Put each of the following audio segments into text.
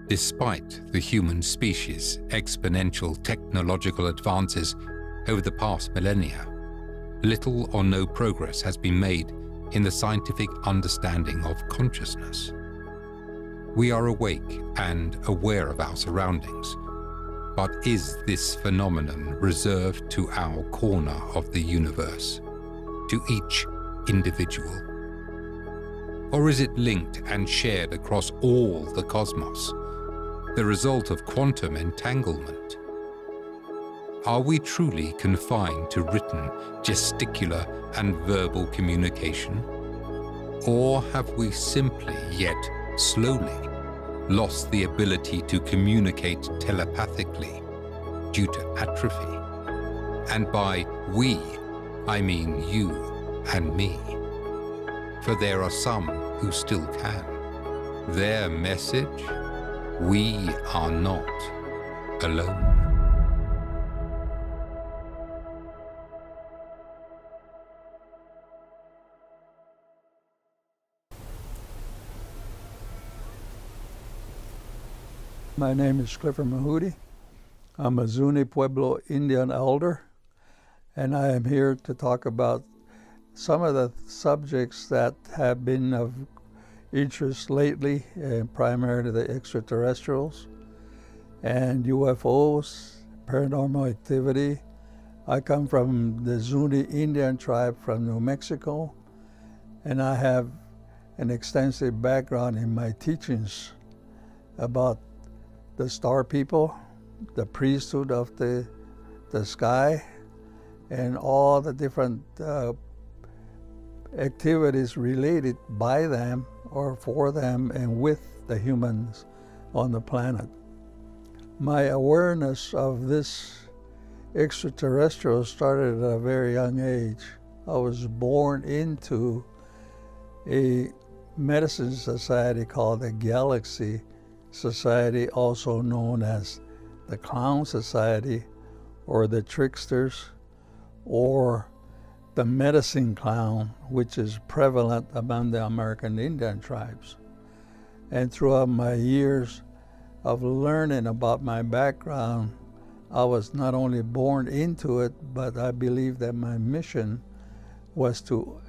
Despite the human species' exponential technological advances over the past millennia, little or no progress has been made in the scientific understanding of consciousness. We are awake and aware of our surroundings, but is this phenomenon reserved to our corner of the universe, to each individual? Or is it linked and shared across all the cosmos, the result of quantum entanglement? Are we truly confined to written, gesticular, and verbal communication? Or have we simply, yet slowly, lost the ability to communicate telepathically due to atrophy? And by we, I mean you and me. For there are some who still can. Their message: we are not alone. My name is Clifford Mahudi. I'm a Zuni Pueblo Indian elder, and I am here to talk about some of the subjects that have been of interest lately, primarily the extraterrestrials and UFOs, paranormal activity. I come from the Zuni Indian tribe from New Mexico, and I have an extensive background in my teachings about the star people, the priesthood of the sky, and all the different activities related by them or for them and with the humans on the planet. My awareness of this extraterrestrial started at a very young age. I was born into a medicine society called the Galaxy Society, also known as the Clown Society, or the Tricksters, or the Medicine Clown, which is prevalent among the American Indian tribes. And throughout my years of learning about my background, I was not only born into it, but I believe that my mission was to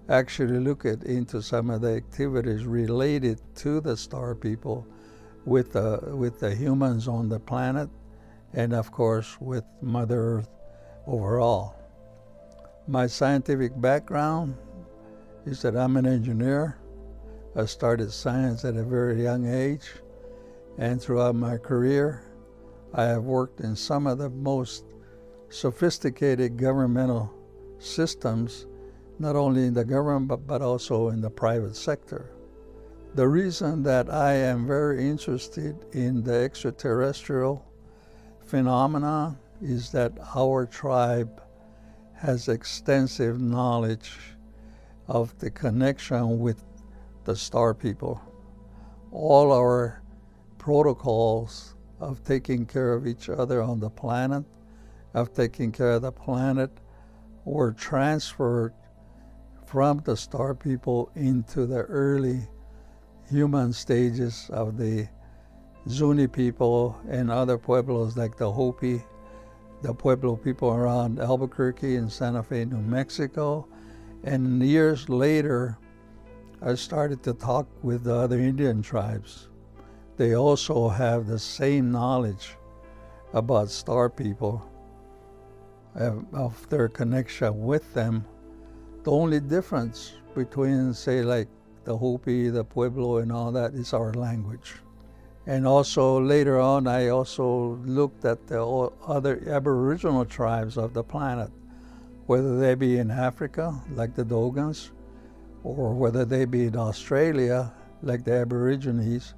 actually look into some of the activities related to the star people with the humans on the planet, and of course with Mother Earth overall. My scientific background is that I'm an engineer. I started science at a very young age, and throughout my career I have worked in some of the most sophisticated governmental systems, not only in the government but also in the private sector. The reason that I am very interested in the extraterrestrial phenomena is that our tribe has extensive knowledge of the connection with the star people. All our protocols of taking care of each other on the planet, of taking care of the planet, were transferred from the star people into the early human stages of the Zuni people and other pueblos like the Hopi, the Pueblo people around Albuquerque and Santa Fe, New Mexico. And years later, I started to talk with the other Indian tribes. They also have the same knowledge about star people, of their connection with them. The only difference between, say, like the Hopi, the Pueblo, and all that is our language. And also later on, I also looked at the other Aboriginal tribes of the planet, whether they be in Africa, like the Dogons, or whether they be in Australia, like the Aborigines,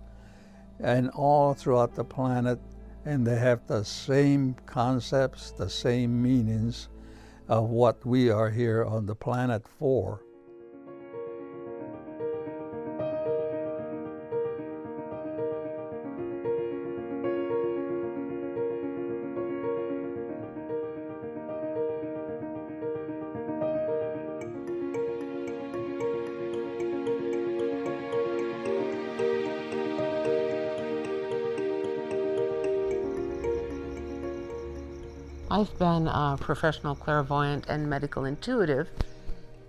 and all throughout the planet, and they have the same concepts, the same meanings of what we are here on the planet for. I've been a professional clairvoyant and medical intuitive,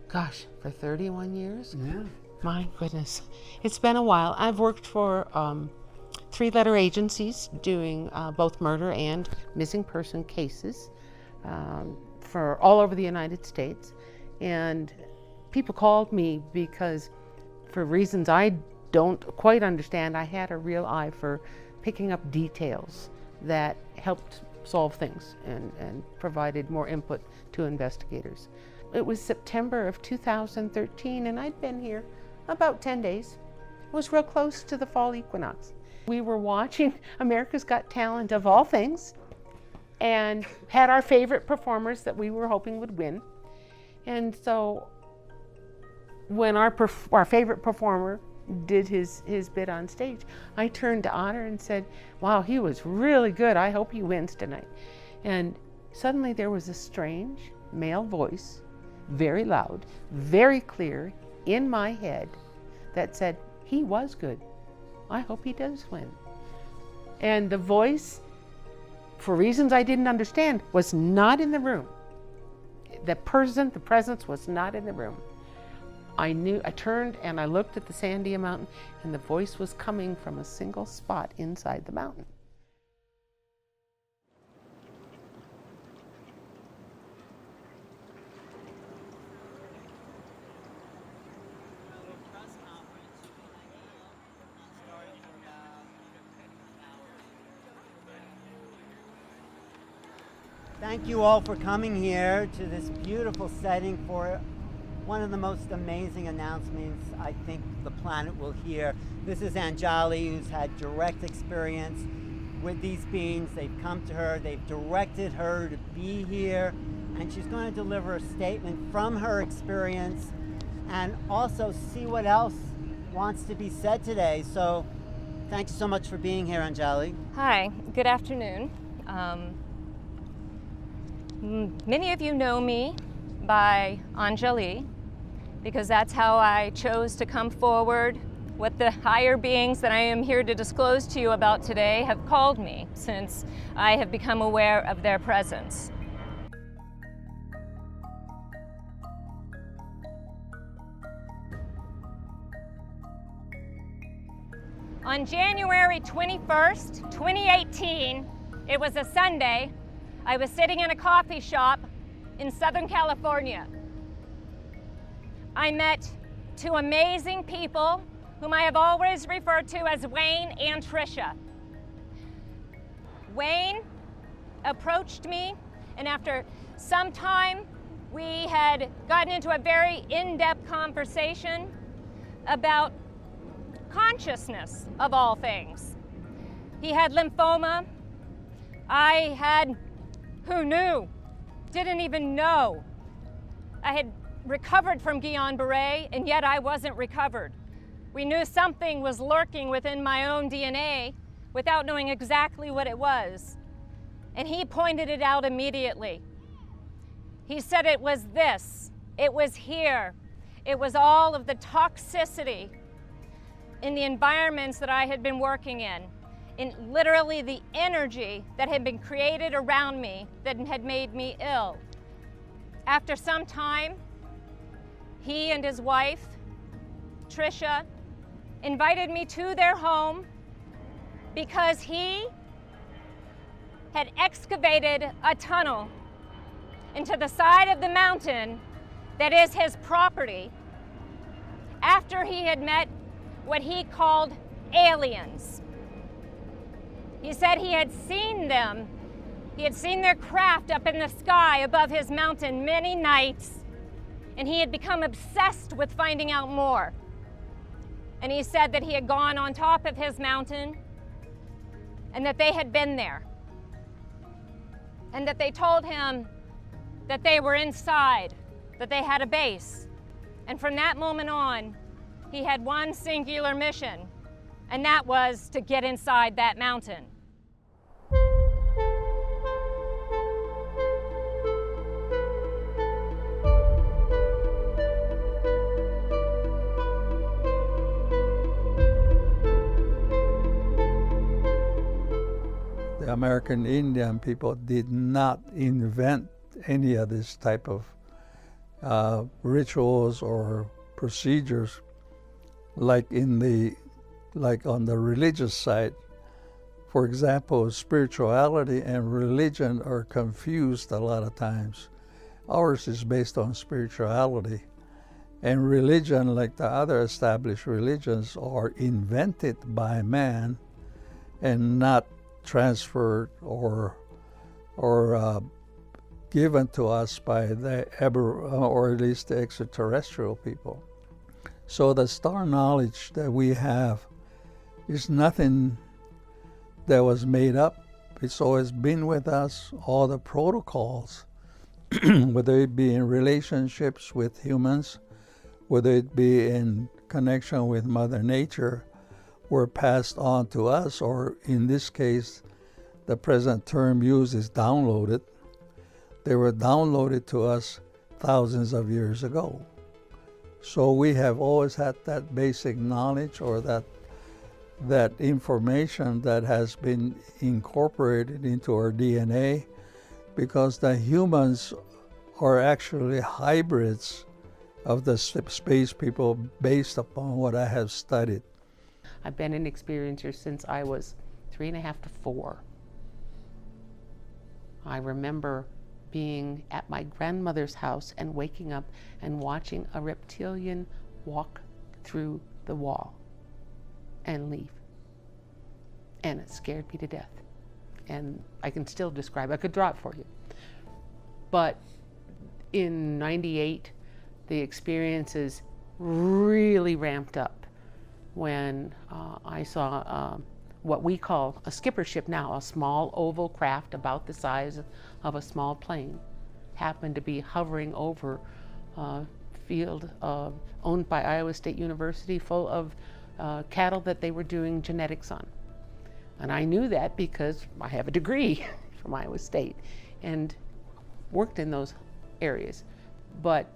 gosh, for 31 years? Yeah. My goodness. It's been a while. I've worked for 3-letter agencies doing both murder and missing person cases for all over the United States. And people called me because, for reasons I don't quite understand, I had a real eye for picking up details that helped solve things and provided more input to investigators. It was September of 2013, and I'd been here about 10 days. It was real close to the fall equinox. We were watching America's Got Talent, of all things, and had our favorite performers that we were hoping would win. And so when our favorite performer did his bit on stage, I turned to Otter and said, wow, he was really good. I hope he wins tonight. And suddenly there was a strange male voice, very loud, very clear, in my head that said, he was good. I hope he does win. And the voice, for reasons I didn't understand, was not in the room. The presence was not in the room. I turned and I looked at the Sandia Mountain, and the voice was coming from a single spot inside the mountain. Thank you all for coming here to this beautiful setting for one of the most amazing announcements I think the planet will hear. This is Anjali, who's had direct experience with these beings. They've come to her, they've directed her to be here, and she's going to deliver a statement from her experience and also see what else wants to be said today. So thanks so much for being here, Anjali. Hi, good afternoon. Many of you know me by Anjali, because that's how I chose to come forward. What the higher beings that I am here to disclose to you about today have called me since I have become aware of their presence. On January 21st, 2018, it was a Sunday, I was sitting in a coffee shop in Southern California. I met two amazing people whom I have always referred to as Wayne and Tricia. Wayne approached me, and after some time, we had gotten into a very in-depth conversation about consciousness, of all things. He had lymphoma. I had, who knew? Didn't even know. I had recovered from Guillain-Barré, and yet I wasn't recovered. We knew something was lurking within my own DNA without knowing exactly what it was. And he pointed it out immediately. He said it was this, it was here. It was all of the toxicity in the environments that I had been working in literally the energy that had been created around me that had made me ill. After some time, he and his wife, Tricia, invited me to their home because he had excavated a tunnel into the side of the mountain that is his property after he had met what he called aliens. He said he had seen them. He had seen their craft up in the sky above his mountain many nights, and he had become obsessed with finding out more. And he said that he had gone on top of his mountain and that they had been there, and that they told him that they were inside, that they had a base. And from that moment on, he had one singular mission, and that was to get inside that mountain. The American Indian people did not invent any of this type of rituals or procedures like on the religious side. For example, spirituality and religion are confused a lot of times. Ours is based on spirituality, and religion, like the other established religions, are invented by man and not transferred or given to us by the or at least the extraterrestrial people. So the star knowledge that we have is nothing that was made up. It's always been with us. All the protocols, whether it be in relationships with humans, whether it be in connection with Mother Nature, were passed on to us, or in this case, the present term used is downloaded. They were downloaded to us thousands of years ago. So we have always had that basic knowledge, or that information that has been incorporated into our DNA, because the humans are actually hybrids of the space people based upon what I have studied. I've been an experiencer since I was 3.5 to 4. I remember being at my grandmother's house and waking up and watching a reptilian walk through the wall and leave. And it scared me to death. And I can still describe, I could draw it for you. But in '98, the experiences really ramped up when I saw what we call a skipper ship now, a small oval craft about the size of a small plane, happened to be hovering over a field owned by Iowa State University full of cattle that they were doing genetics on. And I knew that because I have a degree from Iowa State and worked in those areas. But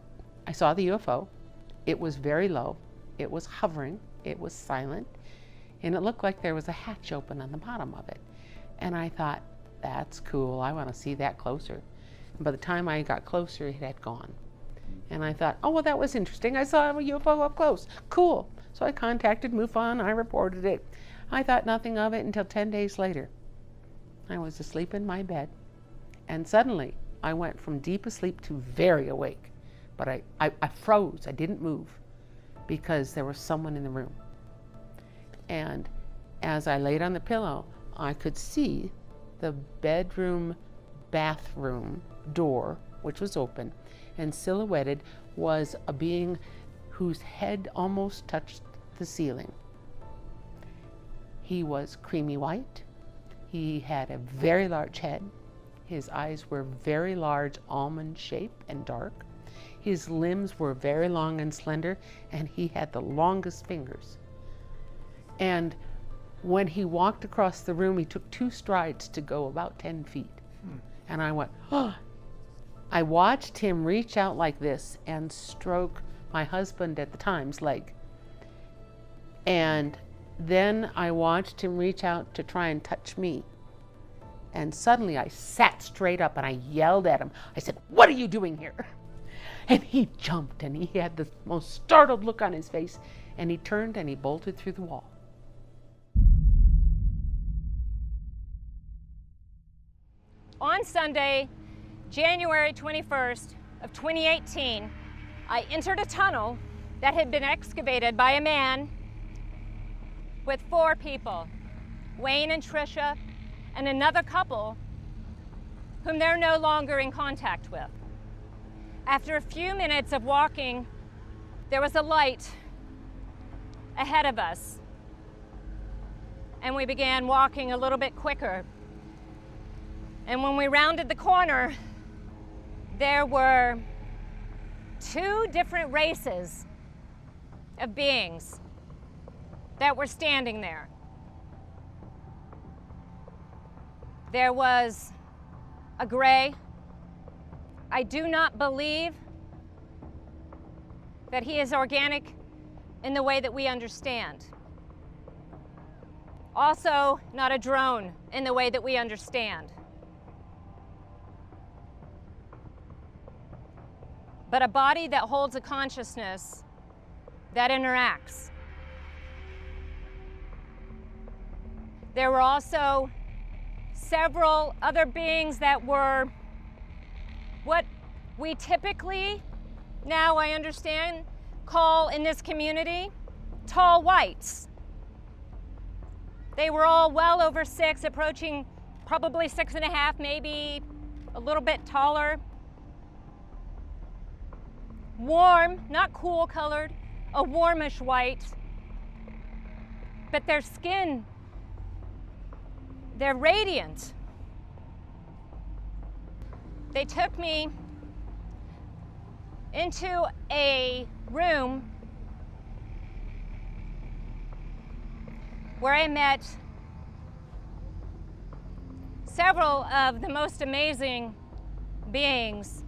I saw the UFO. It was very low. It was hovering. It was silent. And it looked like there was a hatch open on the bottom of it. And I thought, that's cool. I want to see that closer. And by the time I got closer, it had gone. And I thought, oh, well, that was interesting. I saw a UFO up close. Cool. So I contacted MUFON. I reported it. I thought nothing of it until 10 days later. I was asleep in my bed. And suddenly, I went from deep asleep to very awake. But I froze. I didn't move because there was someone in the room. And as I laid on the pillow, I could see the bedroom bathroom door, which was open, and silhouetted was a being whose head almost touched the ceiling. He was creamy white. He had a very large head. His eyes were very large, almond shaped and dark. His limbs were very long and slender, and he had the longest fingers. And when he walked across the room, he took 2 strides to go about 10 feet. And I went, oh. I watched him reach out like this and stroke my husband at the time's leg. And then I watched him reach out to try and touch me. And suddenly I sat straight up and I yelled at him. I said, "What are you doing here?" And he jumped and he had the most startled look on his face, and he turned and he bolted through the wall. On Sunday, January 21st of 2018, I entered a tunnel that had been excavated by a man with 4 people, Wayne and Tricia, and another couple whom they're no longer in contact with. After a few minutes of walking, there was a light ahead of us, and we began walking a little bit quicker. And when we rounded the corner, there were 2 different races of beings that were standing there. There was a gray. I do not believe that he is organic in the way that we understand. Also, not a drone in the way that we understand, but a body that holds a consciousness that interacts. There were also several other beings that were what we typically, now I understand, call in this community tall whites. They were all well over 6, approaching probably 6.5, maybe a little bit taller. Warm, not cool colored, a warmish white. But their skin, they're radiant. They took me into a room where I met several of the most amazing beings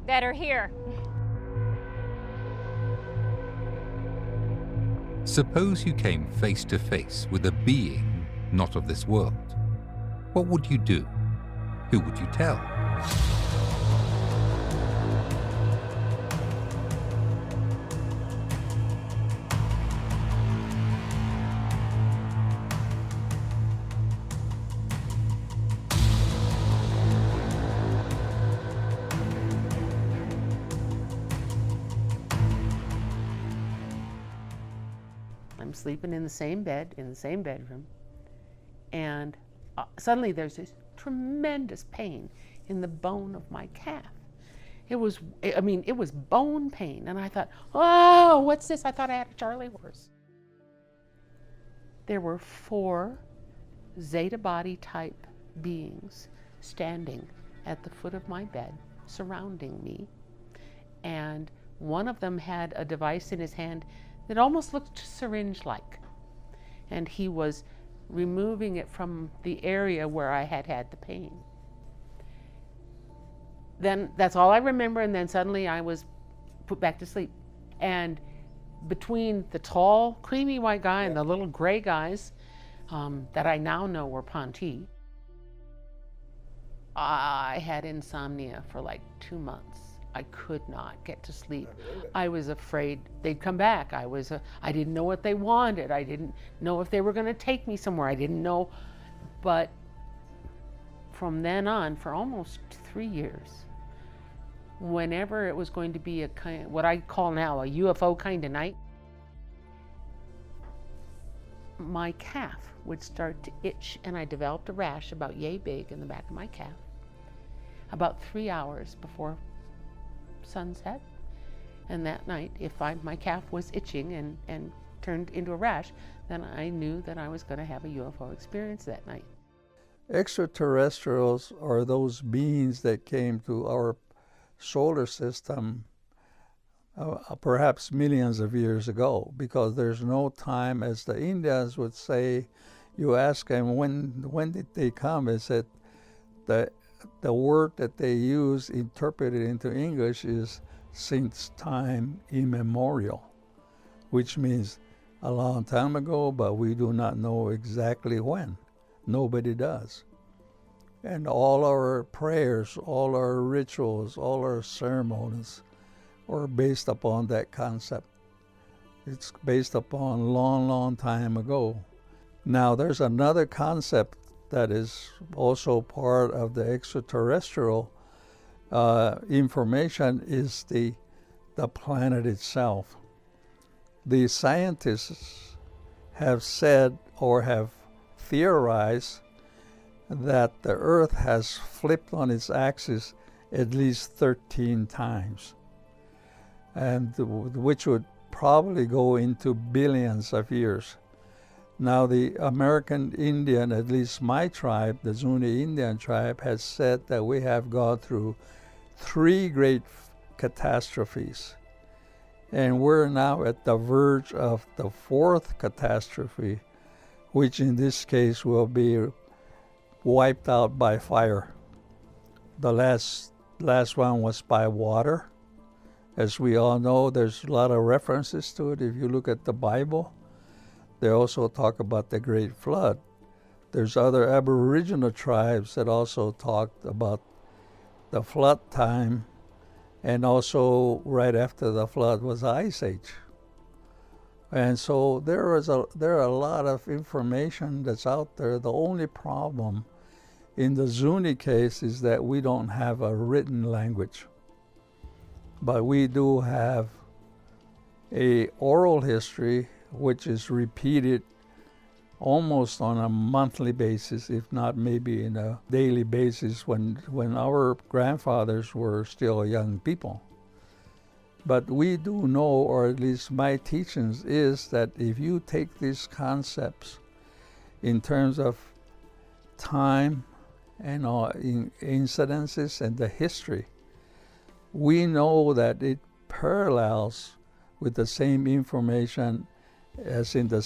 that are here. Suppose you came face to face with a being not of this world. What would you do? Who would you tell? I'm sleeping in the same bed, in the same bedroom, and suddenly there's this tremendous pain in the bone of my calf. It was bone pain, and I thought, oh, what's this? I thought I had a Charlie horse. There were 4 Zeta body type beings standing at the foot of my bed, surrounding me, and one of them had a device in his hand that almost looked syringe-like, and he was removing it from the area where I had had the pain. Then that's all I remember, and then suddenly I was put back to sleep. And between the tall, creamy white guy and the little gray guys that I now know were Ponti, I had insomnia for like 2 months. I could not get to sleep. I was afraid they'd come back. I didn't know what they wanted. I didn't know if they were going to take me somewhere. I didn't know. But from then on, for almost 3 years, whenever it was going to be what I call now a UFO kind of night, my calf would start to itch, and I developed a rash about yay big in the back of my calf about 3 hours before sunset. And that night, if my calf was itching and turned into a rash, then I knew that I was going to have a UFO experience that night. Extraterrestrials are those beings that came to our solar system perhaps millions of years ago, because there's no time, as the Indians would say. You ask them when did they come, is that the word that they use interpreted into English is since time immemorial, which means a long time ago, but we do not know exactly when. Nobody does. And all our prayers, all our rituals, all our ceremonies are based upon that concept. It's based upon long time ago. Now there's another concept that is also part of the extraterrestrial information, is the planet itself. The scientists have said or have theorized that the Earth has flipped on its axis at least 13 times, and which would probably go into billions of years. Now the American Indian, at least my tribe, the Zuni Indian tribe, has said that we have gone through 3 great catastrophes. And we're now at the verge of the 4th catastrophe, which in this case will be wiped out by fire. The last one was by water. As we all know, there's a lot of references to it if you look at the Bible. They also talk about the Great Flood. There's other Aboriginal tribes that also talked about the flood time, and also right after the flood was the Ice Age. And so there are a lot of information that's out there. The only problem in the Zuni case is that we don't have a written language, but we do have a oral history which is repeated almost on a monthly basis, if not maybe in a daily basis when our grandfathers were still young people. But we do know, or at least my teachings is that if you take these concepts in terms of time and incidences and the history, we know that it parallels with the same information as in the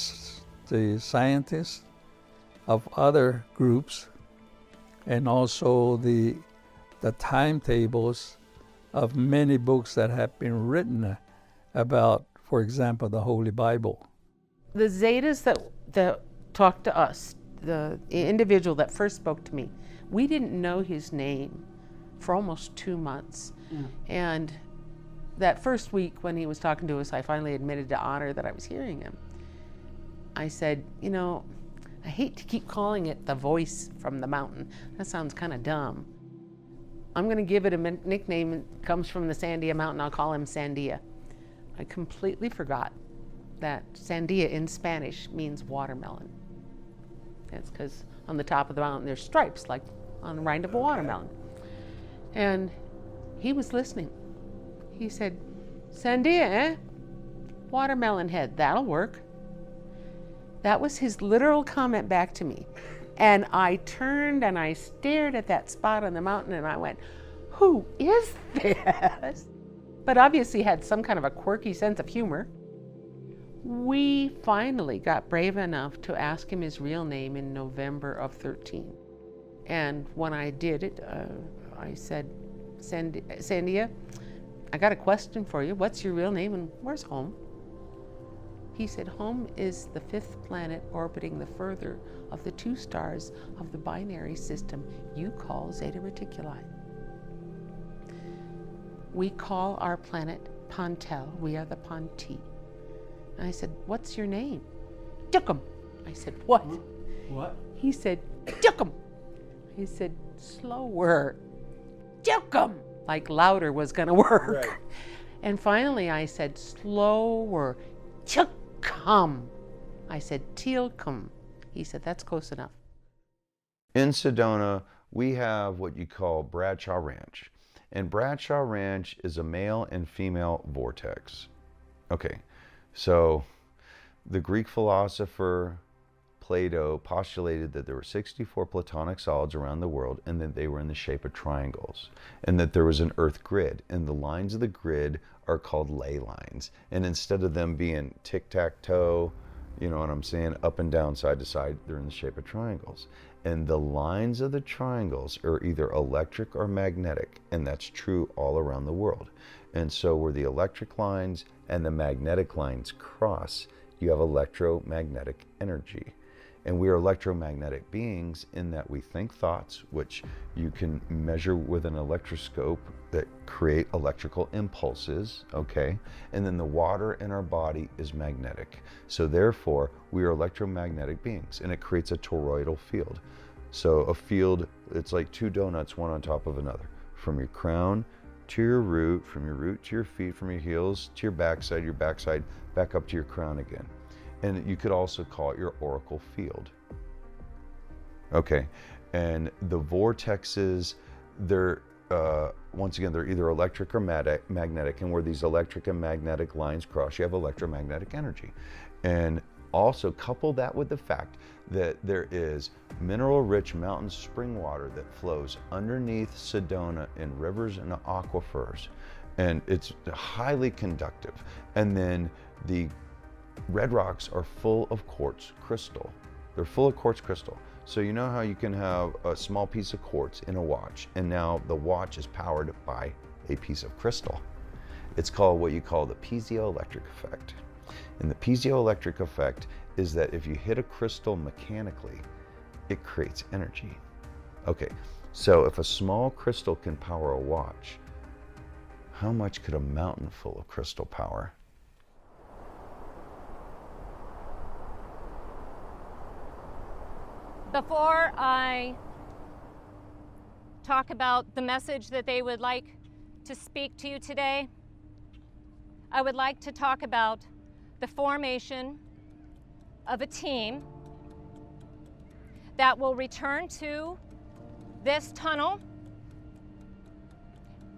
scientists of other groups, and also the timetables of many books that have been written about, for example, the Holy Bible. The Zetas that talked to us, the individual that first spoke to me, we didn't know his name for almost 2 months. And that first week when he was talking to us, I finally admitted to Honor that I was hearing him. I said, you know, I hate to keep calling it the voice from the mountain. That sounds kind of dumb. I'm going to give it a nickname. It comes from the Sandia Mountain. I'll call him Sandia. I completely forgot that Sandia in Spanish means watermelon. That's because on the top of the mountain there's stripes like on the rind of a watermelon. And he was listening. He said, Sandia, eh? Watermelon head, that'll work. That was his literal comment back to me. And I turned and I stared at that spot on the mountain and I went, who is this? But obviously had some kind of a quirky sense of humor. We finally got brave enough to ask him his real name in November of 13. And when I did it, I said, Sandia, I got a question for you. What's your real name and where's home? He said, home is the 5th planet orbiting the further of the 2 stars of the binary system you call Zeta Reticuli. We call our planet Pantel. We are the Panti. And I said, what's your name? Dukum. I said, what? What? He said, Dukum. He said, slower. Dukum. Like louder was gonna work. Right. And finally I said, slower. Chukkum. I said, Tealkum. He said, that's close enough. In Sedona, we have what you call Bradshaw Ranch. And Bradshaw Ranch is a male and female vortex. Okay, so the Greek philosopher Plato postulated that there were 64 platonic solids around the world and that they were in the shape of triangles, and that there was an earth grid, and the lines of the grid are called ley lines. And instead of them being tic-tac-toe, you know what I'm saying, up and down, side to side, they're in the shape of triangles. And the lines of the triangles are either electric or magnetic, and that's true all around the world. And so where the electric lines and the magnetic lines cross, you have electromagnetic energy. And we are electromagnetic beings in that we think thoughts, which you can measure with an electroscope that create electrical impulses, okay? And then the water in our body is magnetic. So therefore, we are electromagnetic beings, and it creates a toroidal field. So a field, it's like 2 donuts, one on top of another. From your crown to your root, from your root to your feet, from your heels to your backside back up to your crown again. And you could also call it your oracle field. Okay, and the vortexes, they're, once again, they're either electric or magnetic, and where these electric and magnetic lines cross, you have electromagnetic energy. And also couple that with the fact that there is mineral-rich mountain spring water that flows underneath Sedona in rivers and aquifers, and it's highly conductive. And then the red rocks are full of quartz crystal. They're full of quartz crystal. So you know how you can have a small piece of quartz in a watch, and now the watch is powered by a piece of crystal. It's called what you call the piezoelectric effect. And the piezoelectric effect is that if you hit a crystal mechanically, it creates energy. Okay, so if a small crystal can power a watch, how much could a mountain full of crystal power? Before I talk about the message that they would like to speak to you today, I would like to talk about the formation of a team that will return to this tunnel,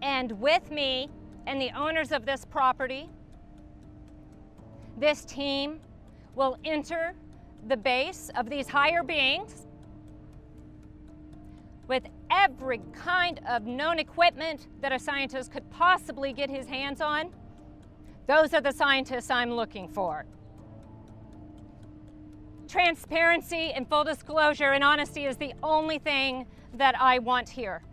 and with me and the owners of this property, this team will enter the base of these higher beings with every kind of known equipment that a scientist could possibly get his hands on. Those are the scientists I'm looking for. Transparency and full disclosure and honesty is the only thing that I want here.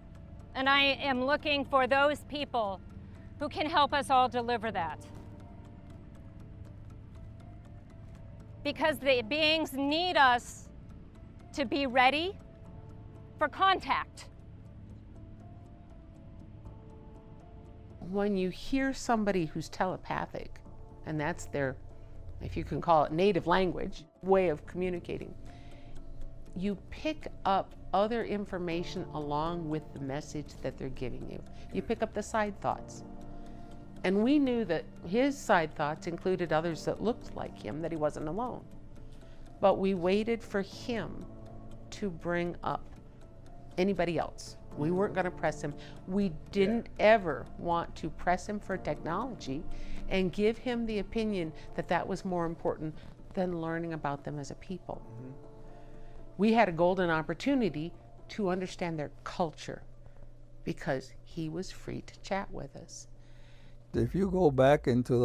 And I am looking for those people who can help us all deliver that. Because the beings need us to be ready for contact. When you hear somebody who's telepathic, and that's their, if you can call it native language, way of communicating, you pick up other information along with the message that they're giving you. You pick up the side thoughts. And we knew that his side thoughts included others that looked like him, that he wasn't alone. But we waited for him to bring up anybody else. We weren't going to press him. We didn't ever want to press him for technology and give him the opinion that that was more important than learning about them as a people. We had a golden opportunity to understand their culture because he was free to chat with us. If you go back into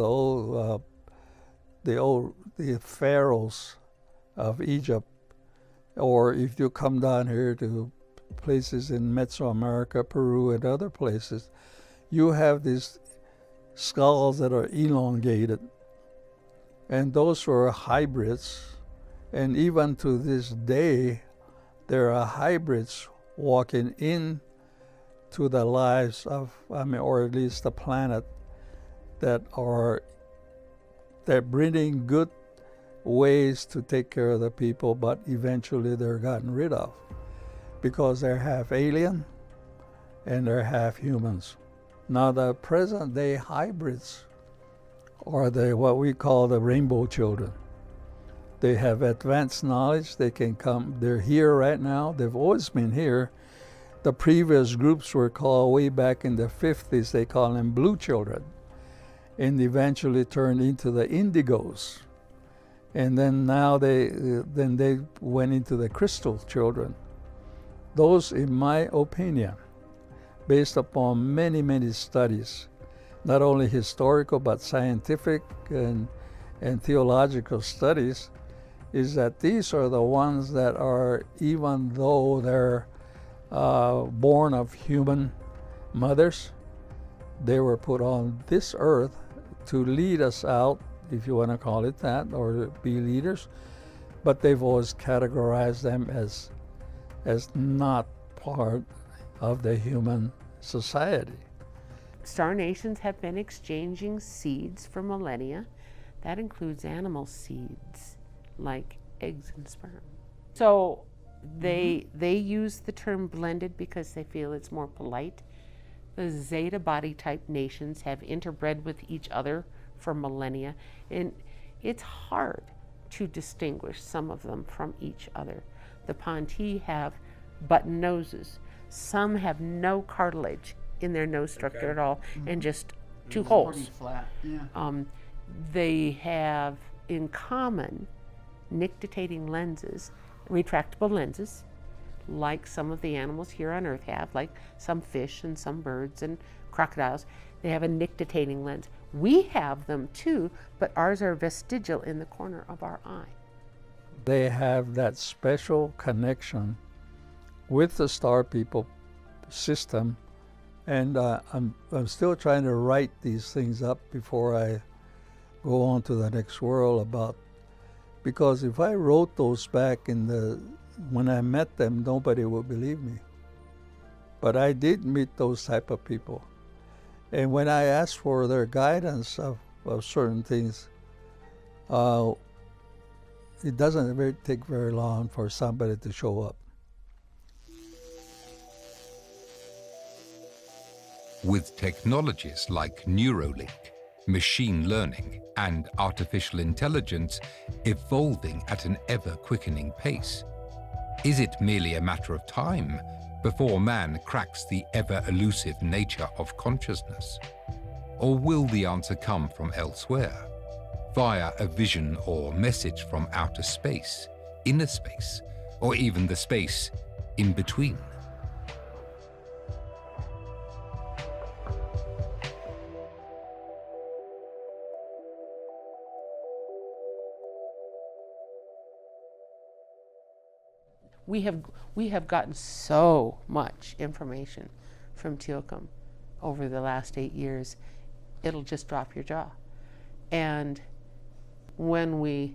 the pharaohs of Egypt, or if you come down here to places in Mesoamerica, Peru, and other places, you have these skulls that are elongated, and those were hybrids. And even to this day, there are hybrids walking in to the lives of, or at least the planet, they're bringing good ways to take care of the people, but eventually they're gotten rid of because they're half alien and they're half humans. Now the present day hybrids are what we call the rainbow children. They have advanced knowledge, they can come, they're here right now, they've always been here. The previous groups were called, way back in the 50s, they call them blue children, and eventually turned into the indigos. And then now they went into the crystal children. Those, in my opinion, based upon many, many studies, not only historical but scientific and theological studies, is that these are the ones that are, even though they're born of human mothers, they were put on this earth to lead us out, if you want to call it that, or be leaders, but they've always categorized them as not part of the human society. Star nations have been exchanging seeds for millennia. That includes animal seeds, like eggs and sperm. So they use the term blended because they feel it's more polite. The Zeta body type nations have interbred with each other for millennia, and it's hard to distinguish some of them from each other. The Ponti have button noses. Some have no cartilage in their nose structure at all, and just two holes. Pretty flat, yeah. They have in common nictitating lenses, retractable lenses, like some of the animals here on Earth have, like some fish and some birds and crocodiles. They have a nictitating lens. We have them too, but ours are vestigial in the corner of our eye. They have that special connection with the star people system, and I'm still trying to write these things up before I go on to the next world Because if I wrote those back when I met them, nobody would believe me. But I did meet those type of people. And when I asked for their guidance of certain things, it doesn't take very long for somebody to show up. With technologies like Neuralink, machine learning, and artificial intelligence evolving at an ever-quickening pace, is it merely a matter of time before man cracks the ever-elusive nature of consciousness? Or will the answer come from elsewhere, via a vision or message from outer space, inner space, or even the space in between? We have gotten so much information from Tilcom over the last 8 years, it'll just drop your jaw. And when we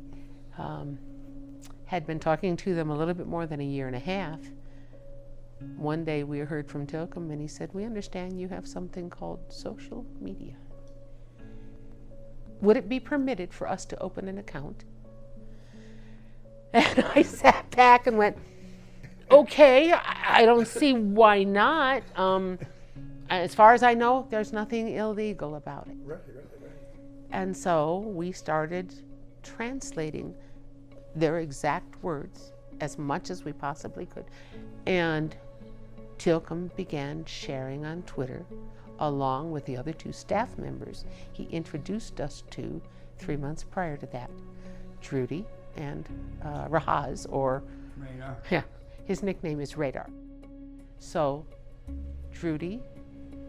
had been talking to them a little bit more than a year and a half, one day we heard from Tilcom and he said, "We understand you have something called social media. Would it be permitted for us to open an account?" And I sat back and went, okay, I don't see why not. As far as I know, there's nothing illegal about it. Right. And so we started translating their exact words as much as we possibly could. And Tilcom began sharing on Twitter along with the other 2 staff members he introduced us to 3 months prior to that, Drudy and Rahaz, or Radar. Yeah, his nickname is Radar. So Drudy,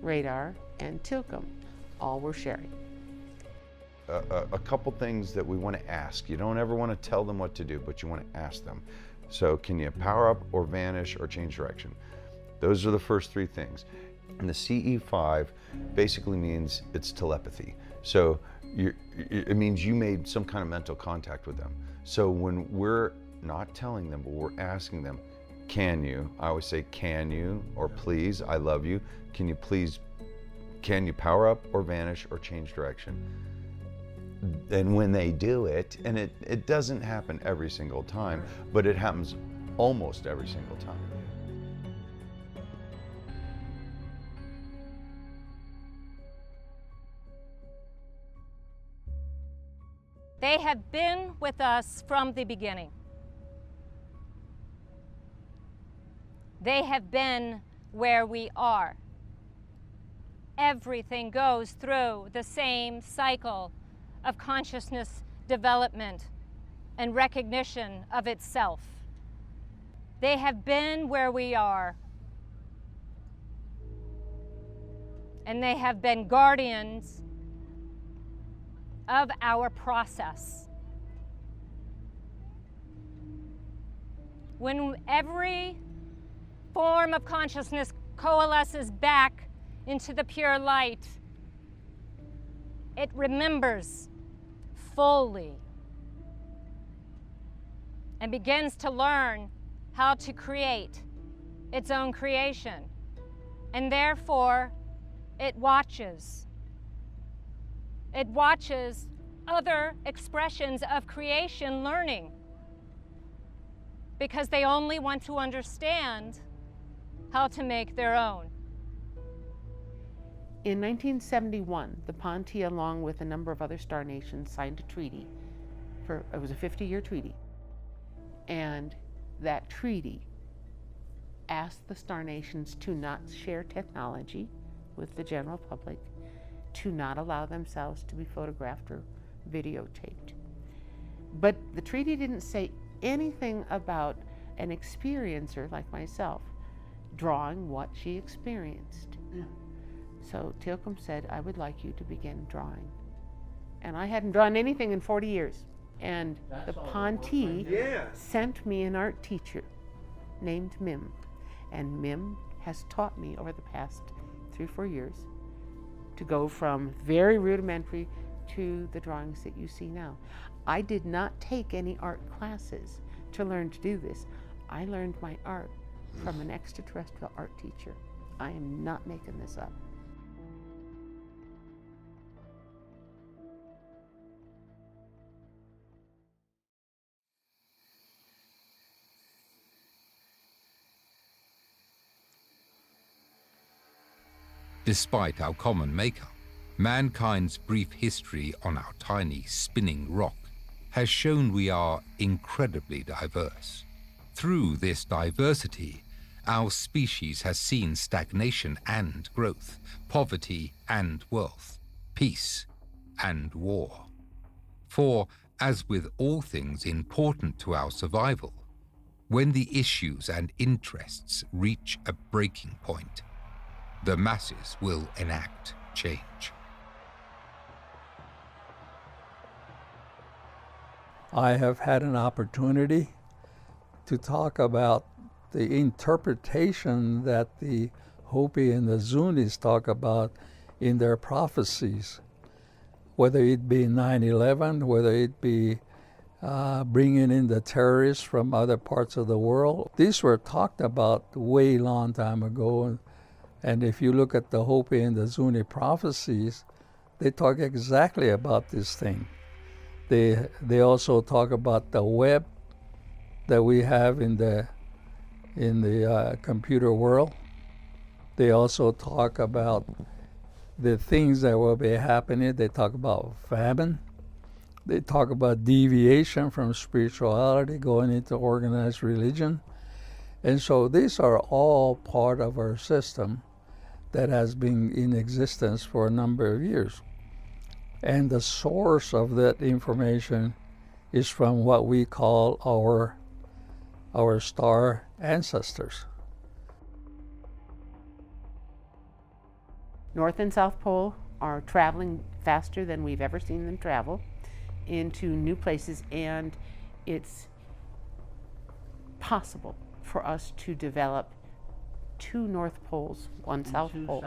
Radar, and Tilcom all were sharing. A couple things that we want to ask. You don't ever want to tell them what to do, but you want to ask them. So can you power up or vanish or change direction? Those are the first 3 things. And the CE5 basically means it's telepathy. So it means you made some kind of mental contact with them. So when we're not telling them, but we're asking them, can you? I always say, can you, or please, I love you. Can you power up or vanish or change direction? And when they do it, and it doesn't happen every single time, but it happens almost every single time. They have been with us from the beginning. They have been where we are. Everything goes through the same cycle of consciousness development and recognition of itself. They have been where we are. And they have been guardians of our process. When every form of consciousness coalesces back into the pure light, it remembers fully and begins to learn how to create its own creation. And therefore, it watches. It watches other expressions of creation learning, because they only want to understand how to make their own. In 1971, the Ponte, along with a number of other star nations, signed a treaty. It was a 50-year treaty. And that treaty asked the star nations to not share technology with the general public, to not allow themselves to be photographed or videotaped. But the treaty didn't say anything about an experiencer like myself drawing what she experienced. Yeah. So Tilcom said, I would like you to begin drawing. And I hadn't drawn anything in 40 years. And the Ponte sent me an art teacher named Mim. And Mim has taught me over the past 3 or 4 years to go from very rudimentary to the drawings that you see now. I did not take any art classes to learn to do this. I learned my art from an extraterrestrial art teacher. I am not making this up. Despite our common makeup, mankind's brief history on our tiny spinning rock has shown we are incredibly diverse. Through this diversity, our species has seen stagnation and growth, poverty and wealth, peace and war. For, as with all things important to our survival, when the issues and interests reach a breaking point, the masses will enact change. I have had an opportunity to talk about the interpretation that the Hopi and the Zunis talk about in their prophecies, whether it be 9/11, whether it be bringing in the terrorists from other parts of the world. These were talked about way long time ago. And if you look at the Hopi and the Zuni prophecies, they talk exactly about this thing. They also talk about the web that we have in the computer world. They also talk about the things that will be happening. They talk about famine. They talk about deviation from spirituality going into organized religion. And so these are all part of our system that has been in existence for a number of years. And the source of that information is from what we call our star ancestors. North and South Pole are traveling faster than we've ever seen them travel into new places, and it's possible for us to develop two North Poles, one South Pole,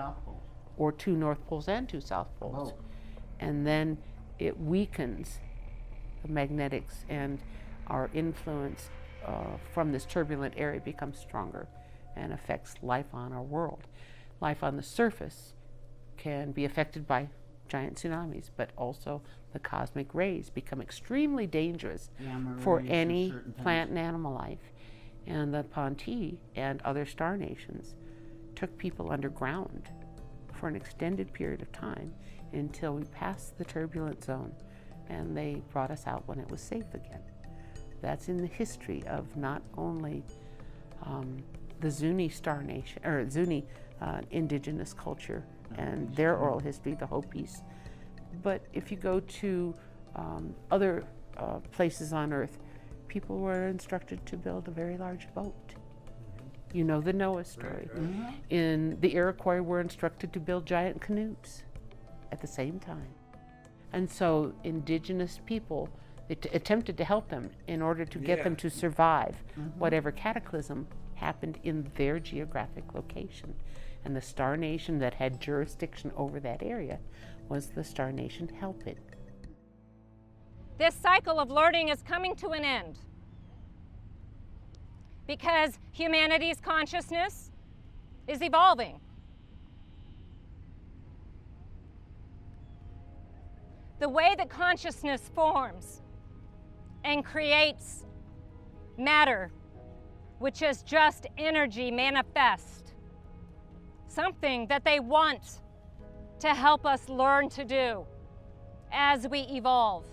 or two North Poles and two South Poles. Whoa. And then it weakens the magnetics, and our influence from this turbulent area becomes stronger and affects life on our world. Life on the surface can be affected by giant tsunamis, but also the cosmic rays become extremely dangerous for any plant and animal life. And the Ponti and other star nations took people underground for an extended period of time until we passed the turbulent zone, and they brought us out when it was safe again. That's in the history of not only the Zuni star nation, or Zuni indigenous culture and their oral history, the Hopis, but if you go to other places on Earth, people were instructed to build a very large boat. You know the Noah story. In the Iroquois were instructed to build giant canoes at the same time. And so indigenous people attempted to help them in order to get them to survive whatever cataclysm happened in their geographic location. And the star nation that had jurisdiction over that area was the star nation helping. This cycle of learning is coming to an end because humanity's consciousness is evolving. The way that consciousness forms and creates matter, which is just energy manifest, something that they want to help us learn to do as we evolve.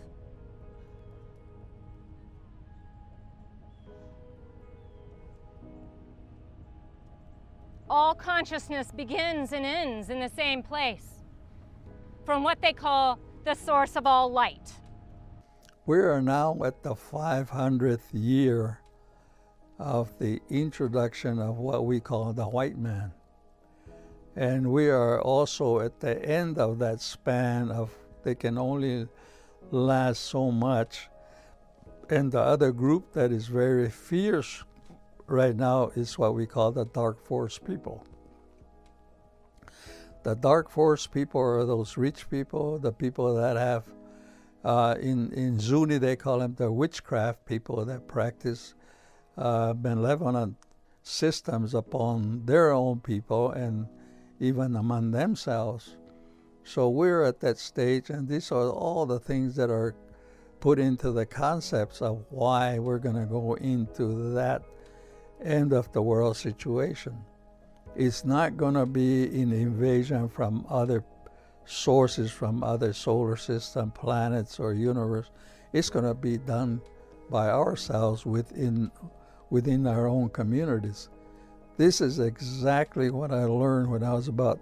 All consciousness begins and ends in the same place, from what they call the source of all light. We are now at the 500th year of the introduction of what we call the white man. And we are also at the end of that span of they can only last so much. And the other group that is very fierce right now is what we call the dark force people. The dark force people are those rich people, the people that have In Zuni, they call them the witchcraft people that practice malevolent systems upon their own people and even among themselves. So we're at that stage, and these are all the things that are put into the concepts of why we're going to go into that end of the world situation. It's not going to be an invasion from other sources, from other solar system, planets, or universe. It's going to be done by ourselves within our own communities. This is exactly what I learned when I was about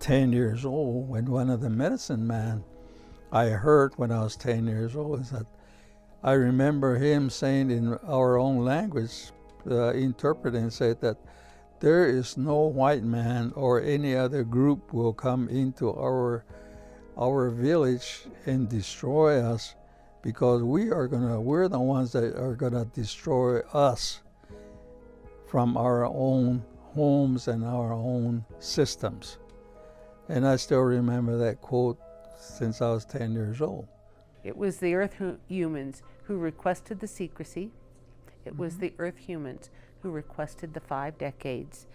10 years old, when one of the medicine men I heard when I was 10 years old is that I remember him saying in our own language, interpreting, said that there is no white man or any other group will come into our village and destroy us, because we're the ones that are gonna destroy us from our own homes and our own systems. And I still remember that quote since I was 10 years old. It was the Earth humans who requested the secrecy. It was the Earth humans who requested the 5 decades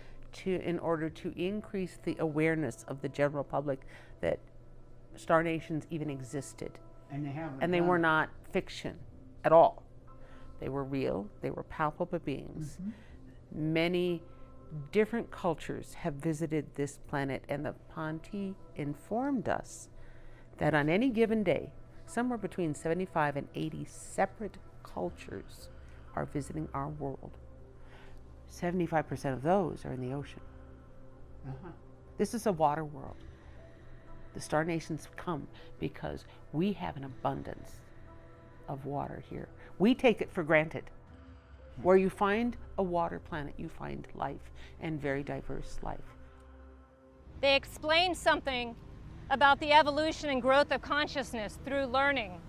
in order to increase the awareness of the general public that star nations even existed. And they were not fiction at all. They were real, they were palpable beings. Many different cultures have visited this planet, and the Ponti informed us that on any given day, somewhere between 75 and 80 separate cultures are visiting our world. 75% of those are in the ocean. This is a water world. The star nations come because we have an abundance of water here. We take it for granted. Where you find a water planet, you find life, and very diverse life. They explained something about the evolution and growth of consciousness through learning.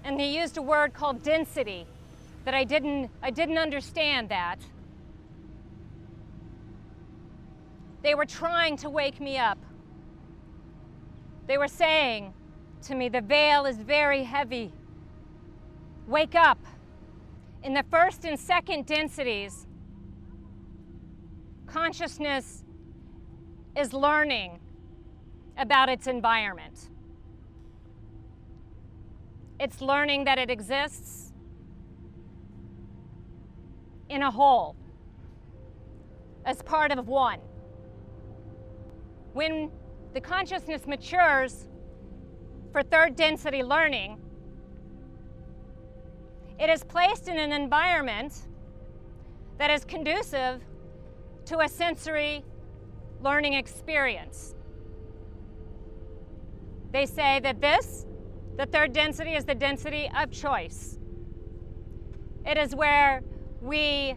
And they used a word called density that I didn't understand that. They were trying to wake me up. They were saying to me, the veil is very heavy. Wake up. In the first and second densities, consciousness is learning about its environment. It's learning that it exists in a whole, as part of one. When the consciousness matures for third density learning, it is placed in an environment that is conducive to a sensory learning experience. They say that the third density, is the density of choice. It is where we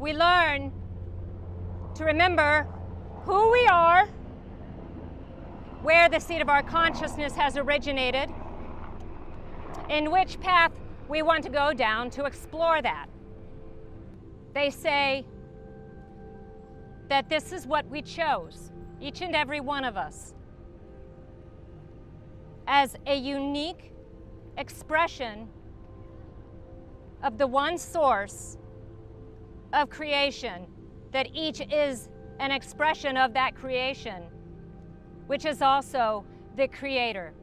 learn to remember who we are, where the seat of our consciousness has originated, in which path we want to go down to explore that. They say that this is what we chose, each and every one of us, as a unique expression of the one source of creation, that each is an expression of that creation, which is also the creator.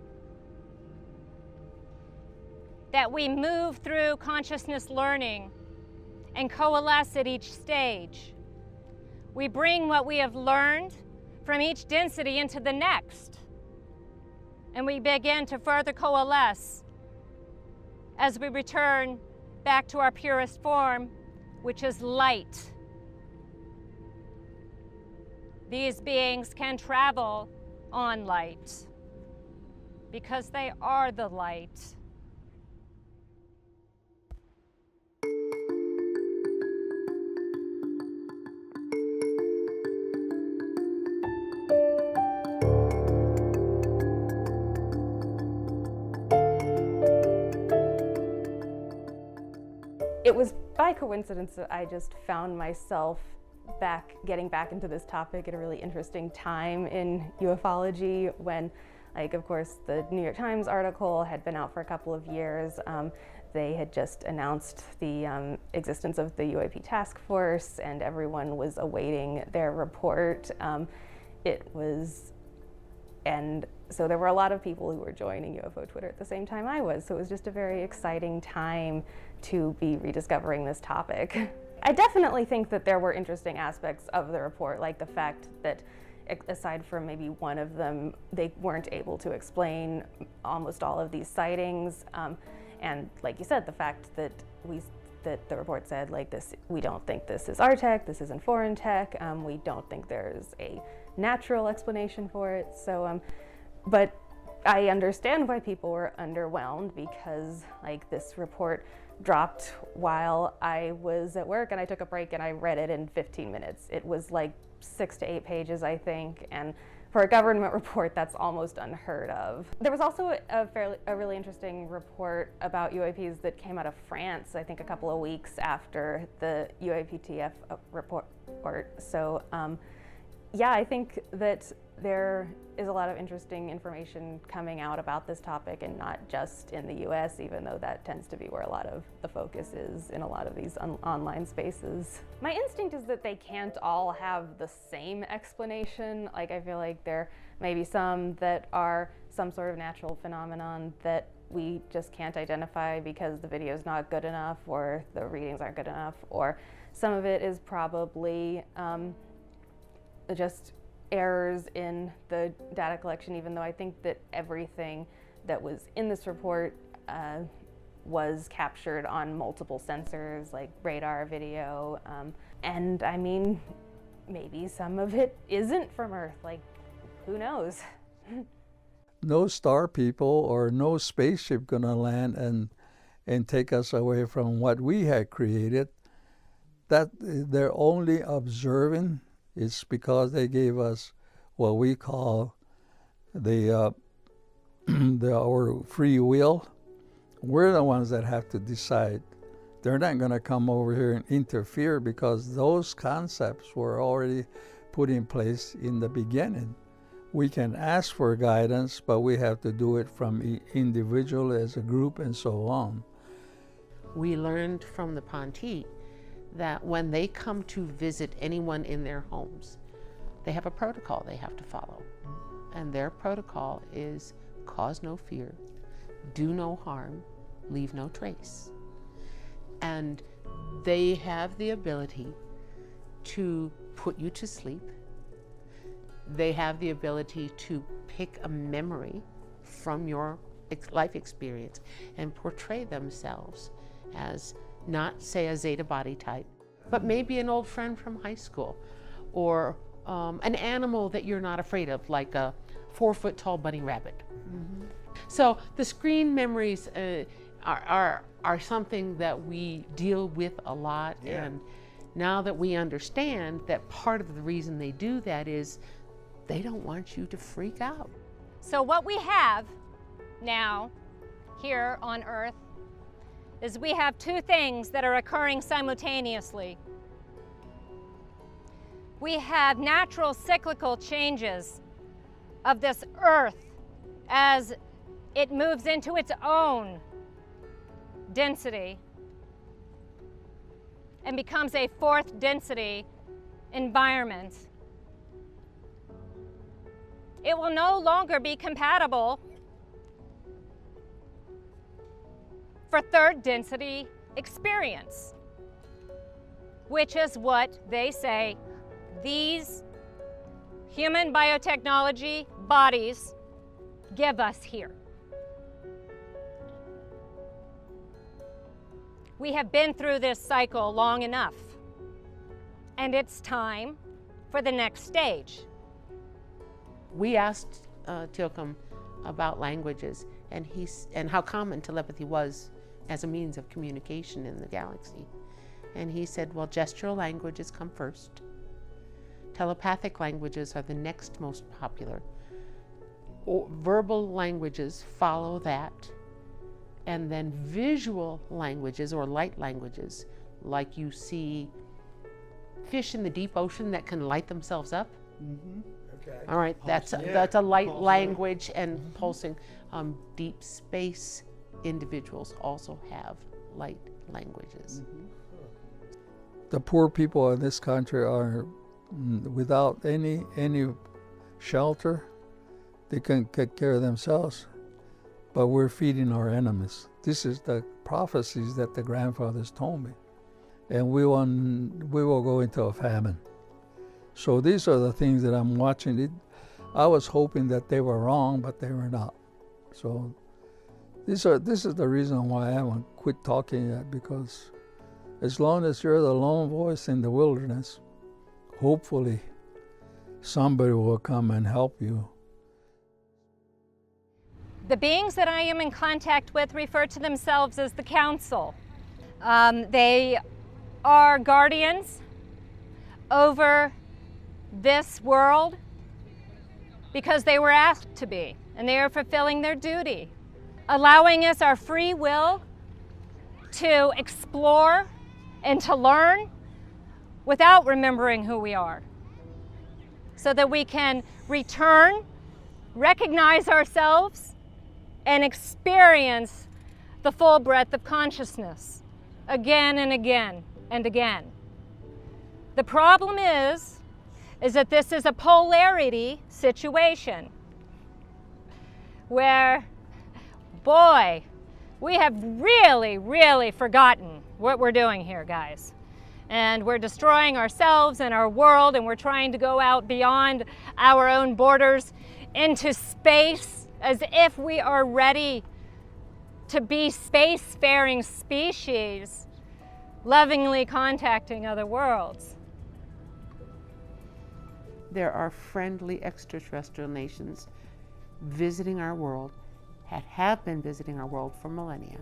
That we move through consciousness learning and coalesce at each stage. We bring what we have learned from each density into the next, and we begin to further coalesce as we return back to our purest form, which is light. These beings can travel on light because they are the light. It was by coincidence that I just found myself getting back into this topic at a really interesting time in ufology when, like, of course, the New York Times article had been out for a couple of years. They had just announced the existence of the UAP task force, and everyone was awaiting their report. And so there were a lot of people who were joining UFO Twitter at the same time I was, so it was just a very exciting time to be rediscovering this topic. I definitely think that there were interesting aspects of the report, like the fact that aside from maybe one of them, they weren't able to explain almost all of these sightings. And like you said, the fact that the report said, like, this, we don't think this is our tech, this isn't foreign tech, we don't think there's a natural explanation for it. So, but I understand why people were underwhelmed, because, like, this report dropped while I was at work, and I took a break and I read it in 15 minutes. It was like 6 to 8 pages, I think, and for a government report, that's almost unheard of. There was also a really interesting report about UAPs that came out of France, I think a couple of weeks after the UAPTF report. So yeah, I think that there is a lot of interesting information coming out about this topic, and not just in the US, even though that tends to be where a lot of the focus is in a lot of these online spaces. My instinct is that they can't all have the same explanation. Like, I feel like there may be some that are some sort of natural phenomenon that we just can't identify because the video is not good enough or the readings aren't good enough, or some of it is probably just errors in the data collection, even though I think that everything that was in this report was captured on multiple sensors, like radar, video, and I mean, maybe some of it isn't from Earth, like, who knows? No star people or no spaceship gonna land and take us away from what we had created. That they're only observing. It's because they gave us what we call our free will. We're the ones that have to decide. They're not going to come over here and interfere, because those concepts were already put in place in the beginning. We can ask for guidance, but we have to do it from individual, as a group, and so on. We learned from the Ponte that when they come to visit anyone in their homes, they have a protocol they have to follow. And their protocol is cause no fear, do no harm, leave no trace. And they have the ability to put you to sleep. They have the ability to pick a memory from your life experience and portray themselves as not, say, a Zeta body type, but maybe an old friend from high school, or an animal that you're not afraid of, like a 4-foot-tall bunny rabbit. Mm-hmm. So the screen memories are something that we deal with a lot, yeah. And now that we understand that part of the reason they do that is they don't want you to freak out. So what we have now here on Earth is we have two things that are occurring simultaneously. We have natural cyclical changes of this Earth as it moves into its own density and becomes a fourth density environment. It will no longer be compatible for third density experience, which is what they say these human biotechnology bodies give us here. We have been through this cycle long enough, and it's time for the next stage. We asked Tilcom about languages and how common telepathy was as a means of communication in the galaxy. And he said, well, gestural languages come first. Telepathic languages are the next most popular. Verbal languages follow that. And then visual languages or light languages, like you see fish in the deep ocean that can light themselves up? Okay. All right, that's a light language and pulsing. Deep space individuals also have light languages. The poor people in this country are without any shelter. They can take care of themselves, but we're feeding our enemies. This is the prophecies that the grandfathers told me, and we will go into a famine. So these are the things that I'm watching. I was hoping that they were wrong, but they were not. So this is the reason why I haven't quit talking yet, because as long as you're the lone voice in the wilderness, hopefully somebody will come and help you. The beings that I am in contact with refer to themselves as the Council. They are guardians over this world because they were asked to be, and they are fulfilling their duty, allowing us our free will to explore and to learn without remembering who we are, so that we can return, recognize ourselves, and experience the full breadth of consciousness again and again and again. The problem is that this is a polarity situation where, boy, we have really forgotten what we're doing here, guys. And we're destroying ourselves and our world, and we're trying to go out beyond our own borders into space as if we are ready to be spacefaring species, lovingly contacting other worlds. There are friendly extraterrestrial nations visiting our world, have been visiting our world for millennia,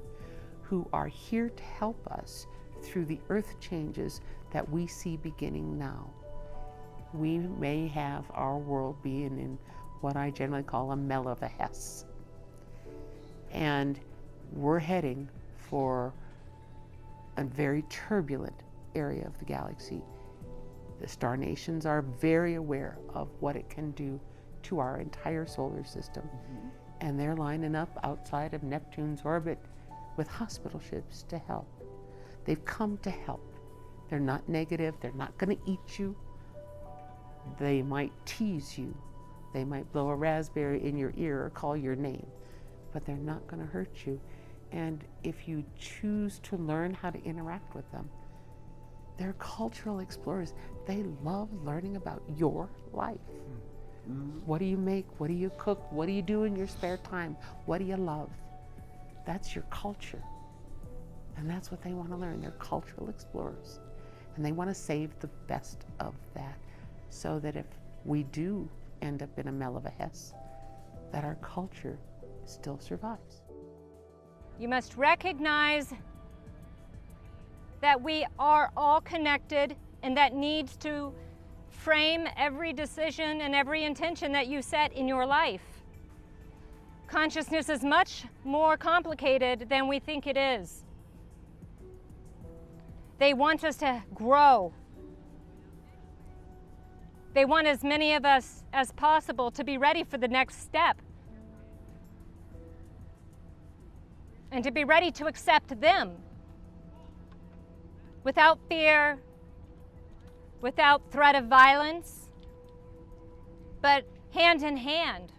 who are here to help us through the earth changes that we see beginning now. We may have our world being in what I generally call a mel of a Hess. And we're heading for a very turbulent area of the galaxy. The star nations are very aware of what it can do to our entire solar system. And they're lining up outside of Neptune's orbit with hospital ships to help. They've come to help. They're not negative. They're not going to eat you. They might tease you. They might blow a raspberry in your ear or call your name, but they're not going to hurt you. And if you choose to learn how to interact with them, they're cultural explorers. They love learning about your life. What do you make? What do you cook? What do you do in your spare time? What do you love? That's your culture. And that's what they want to learn. They're cultural explorers. And they want to save the best of that, so that if we do end up in a mel of a Hess, that our culture still survives. You must recognize that we are all connected, and that needs to frame every decision and every intention that you set in your life. Consciousness is much more complicated than we think it is. They want us to grow. They want as many of us as possible to be ready for the next step, and to be ready to accept them without fear, without threat of violence, but hand in hand.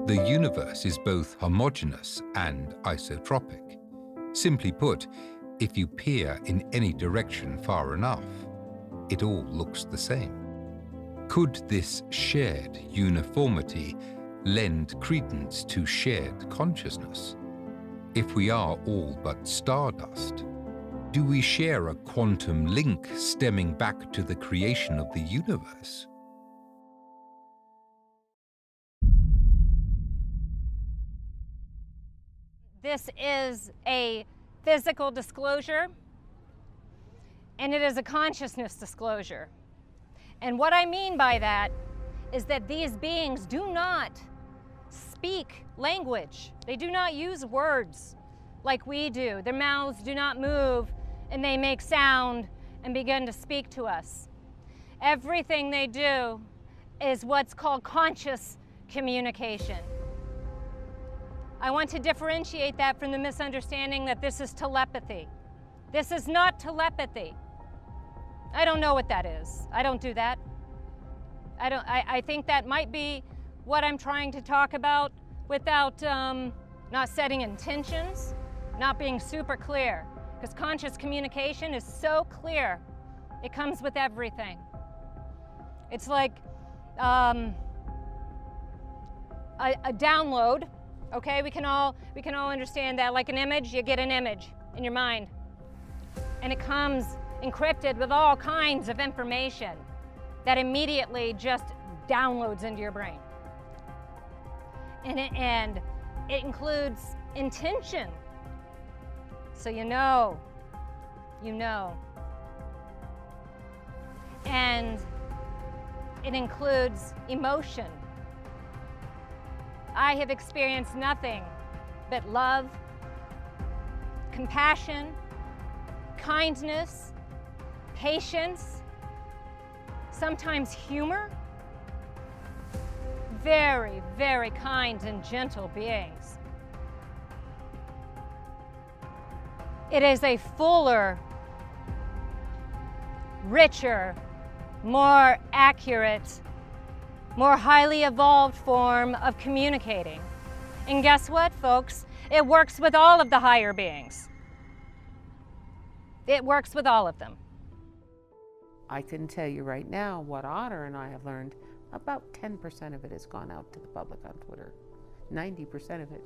The universe is both homogeneous and isotropic. Simply put, if you peer in any direction far enough, it all looks the same. Could this shared uniformity lend credence to shared consciousness? If we are all but stardust, do we share a quantum link stemming back to the creation of the universe? This is a physical disclosure, and it is a consciousness disclosure. And what I mean by that is that these beings do not speak language. They do not use words like we do. Their mouths do not move, and they make sound and begin to speak to us. Everything they do is what's called conscious communication. I want to differentiate that from the misunderstanding that this is telepathy. This is not telepathy. I don't know what that is. I don't do that. I think that might be what I'm trying to talk about without not setting intentions, not being super clear. Because conscious communication is so clear. It comes with everything. It's like a download. Okay, we can all understand that. Like an image, you get an image in your mind, and it comes encrypted with all kinds of information that immediately just downloads into your brain. And it includes intention, so you know, and it includes emotion. I have experienced nothing but love, compassion, kindness, patience, sometimes humor. Very, very kind and gentle beings. It is a fuller, richer, more accurate, more highly evolved form of communicating. And guess what, folks? It works with all of the higher beings. It works with all of them. I can tell you right now what Otter and I have learned, about 10% of it has gone out to the public on Twitter. 90% of it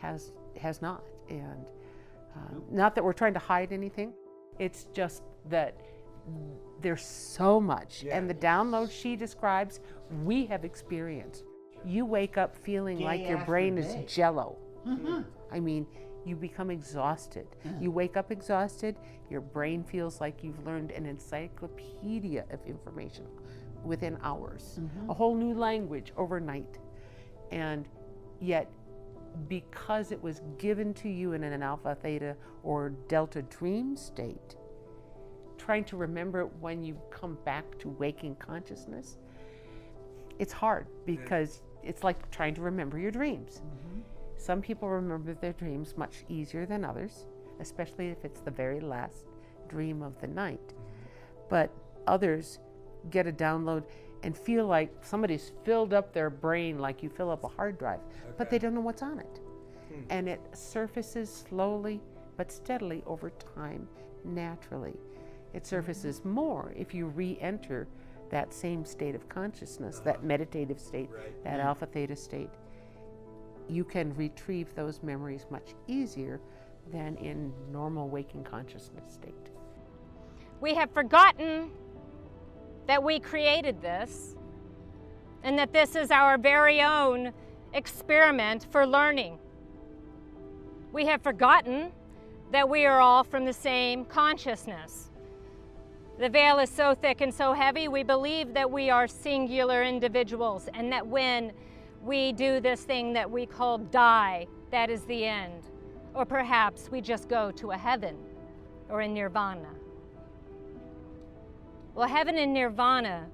has not. And not that we're trying to hide anything, it's just that there's so much. And the download she describes, we have experienced. You wake up feeling like your brain is jello. I mean, you become exhausted. You wake up exhausted, your brain feels like you've learned an encyclopedia of information within hours, a whole new language overnight. And yet, because it was given to you in an alpha, theta, or delta dream state, trying to remember it when you come back to waking consciousness, it's hard because it's like trying to remember your dreams. Some people remember their dreams much easier than others, especially if it's the very last dream of the night. But others get a download and feel like somebody's filled up their brain like you fill up a hard drive, but they don't know what's on it. And it surfaces slowly but steadily over time, naturally. It surfaces more if you re-enter that same state of consciousness, that meditative state, that alpha theta state. You can retrieve those memories much easier than in normal waking consciousness state. We have forgotten that we created this and that this is our very own experiment for learning. We have forgotten that we are all from the same consciousness. The veil is so thick and so heavy, we believe that we are singular individuals and that when we do this thing that we call die, that is the end. Or perhaps we just go to a heaven or a nirvana. Well, heaven and nirvana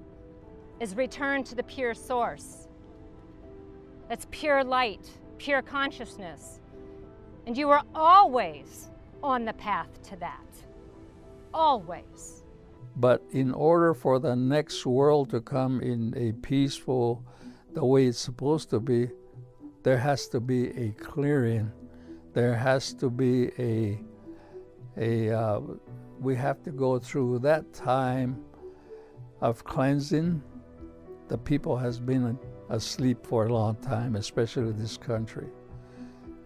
is return to the pure source. That's pure light, pure consciousness. And you are always on the path to that. Always. But in order for the next world to come in a peaceful, the way it's supposed to be, there has to be a clearing. There has to be we have to go through that time of cleansing. The people has been asleep for a long time, especially this country.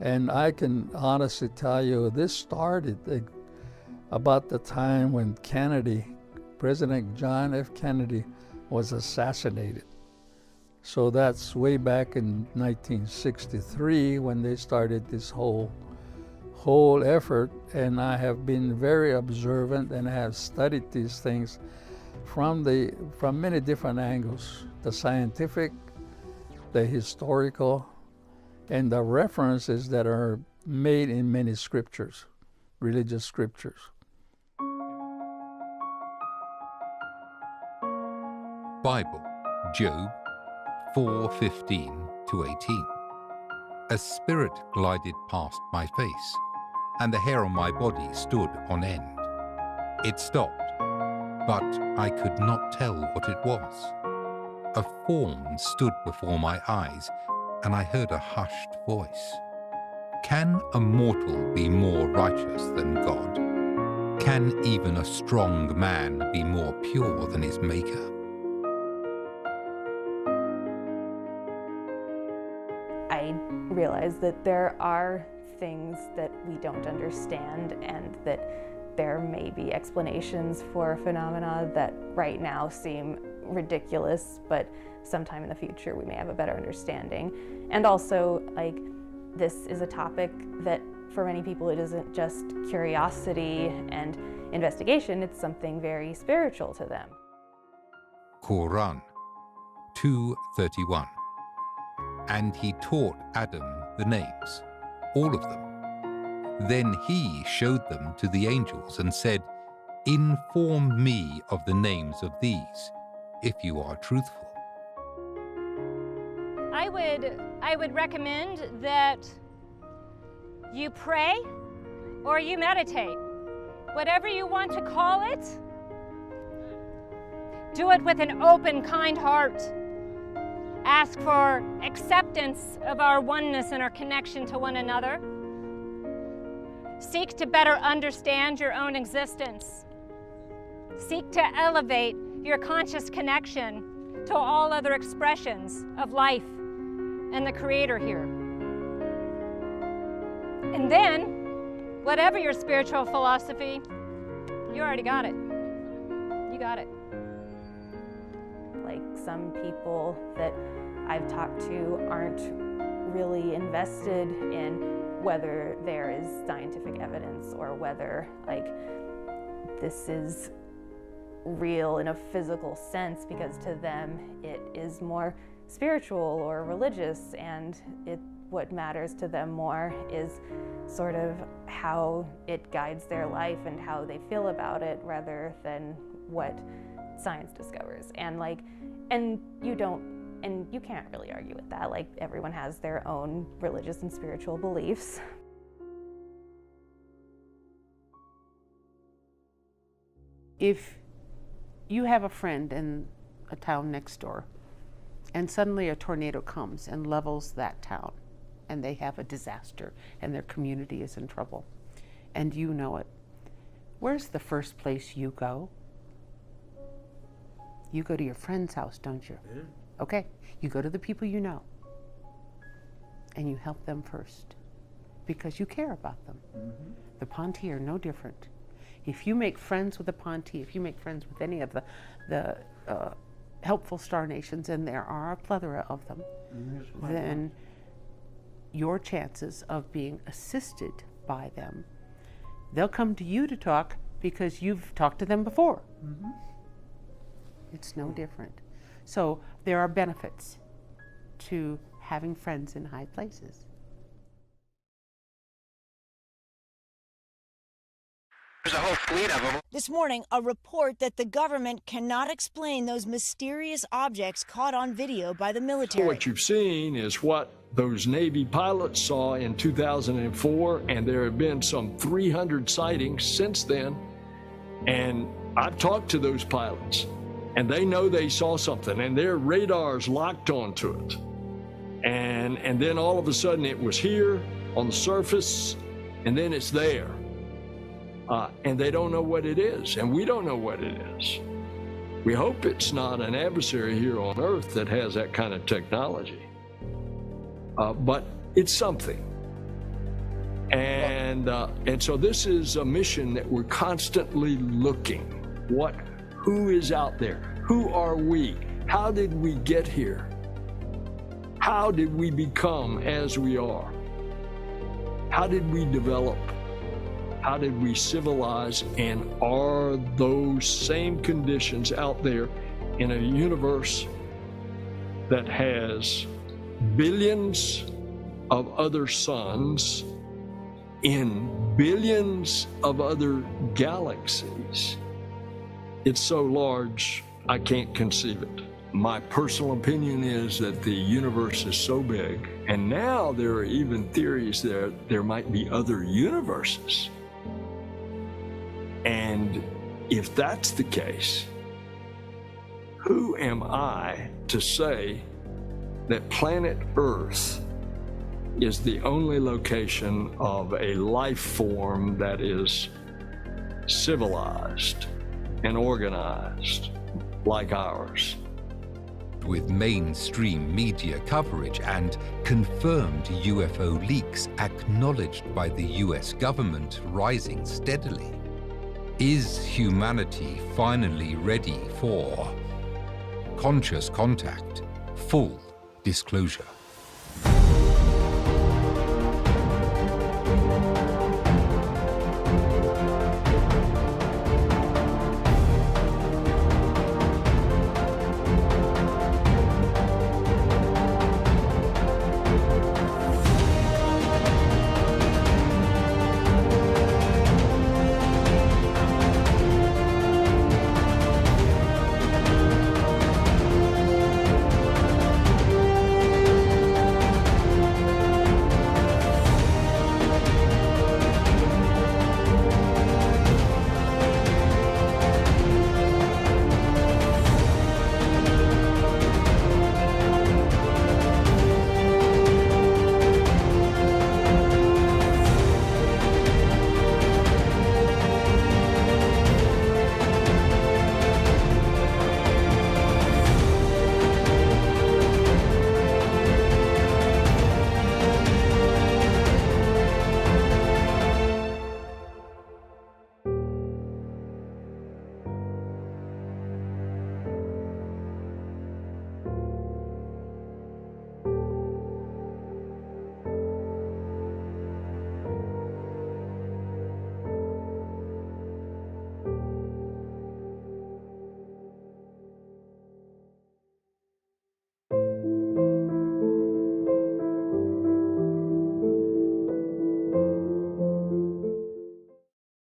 And I can honestly tell you, this started about the time when Kennedy, President John F. Kennedy, was assassinated. So that's way back in 1963 when they started this whole whole effort, and I have been very observant and I have studied these things from many different angles, the scientific, the historical, and the references that are made in many scriptures, religious scriptures. Bible, Job 4:15 to 18. A spirit glided past my face, and the hair on my body stood on end. It stopped, but I could not tell what it was. A form stood before my eyes, and I heard a hushed voice. Can a mortal be more righteous than God? Can even a strong man be more pure than his maker? I realize that there are things that we don't understand and that there may be explanations for phenomena that right now seem ridiculous, but sometime in the future we may have a better understanding. And also, like, this is a topic that for many people it isn't just curiosity and investigation, it's something very spiritual to them. Quran 2:31. And he taught Adam the names, all of them. Then he showed them to the angels and said, Inform me of the names of these, if you are truthful. I would recommend that you pray or you meditate. Whatever you want to call it, do it with an open, kind heart. Ask for acceptance of our oneness and our connection to one another. Seek to better understand your own existence. Seek to elevate your conscious connection to all other expressions of life and the Creator here. And then, whatever your spiritual philosophy, you already got it. You got it. Like, some people that I've talked to aren't really invested in whether there is scientific evidence or whether, like, this is real in a physical sense, because to them it is more spiritual or religious, and what matters to them more is sort of how it guides their life and how they feel about it, rather than what science discovers. And you can't really argue with that. Like, everyone has their own religious and spiritual beliefs. If you have a friend in a town next door, and suddenly a tornado comes and levels that town, and they have a disaster, and their community is in trouble, and you know it, where's the first place you go? You go to your friend's house, don't you? Yeah. Okay, you go to the people you know, and you help them first, because you care about them. Mm-hmm. The Ponti are no different. If you make friends with the Ponti, if you make friends with any of the helpful star nations, and there are a plethora of them, then your chances of being assisted by them, they'll come to you to talk because you've talked to them before. Mm-hmm. It's no different. So there are benefits to having friends in high places. There's a whole fleet of them. This morning, a report that the government cannot explain those mysterious objects caught on video by the military. What you've seen is what those Navy pilots saw in 2004, and there have been some 300 sightings since then. And I've talked to those pilots, and they know they saw something, and their radars locked onto it. And then all of a sudden it was here on the surface, and then it's there. And they don't know what it is, and we don't know what it is. We hope it's not an adversary here on Earth that has that kind of technology. But it's something. And so this is a mission that we're constantly looking. Who is out there? Who are we? How did we get here? How did we become as we are? How did we develop? How did we civilize? And are those same conditions out there in a universe that has billions of other suns in billions of other galaxies? It's so large, I can't conceive it. My personal opinion is that the universe is so big, and now there are even theories that there might be other universes. And if that's the case, who am I to say that planet Earth is the only location of a life form that is civilized and organized like ours? With mainstream media coverage and confirmed UFO leaks acknowledged by the US government rising steadily, is humanity finally ready for conscious contact, full disclosure?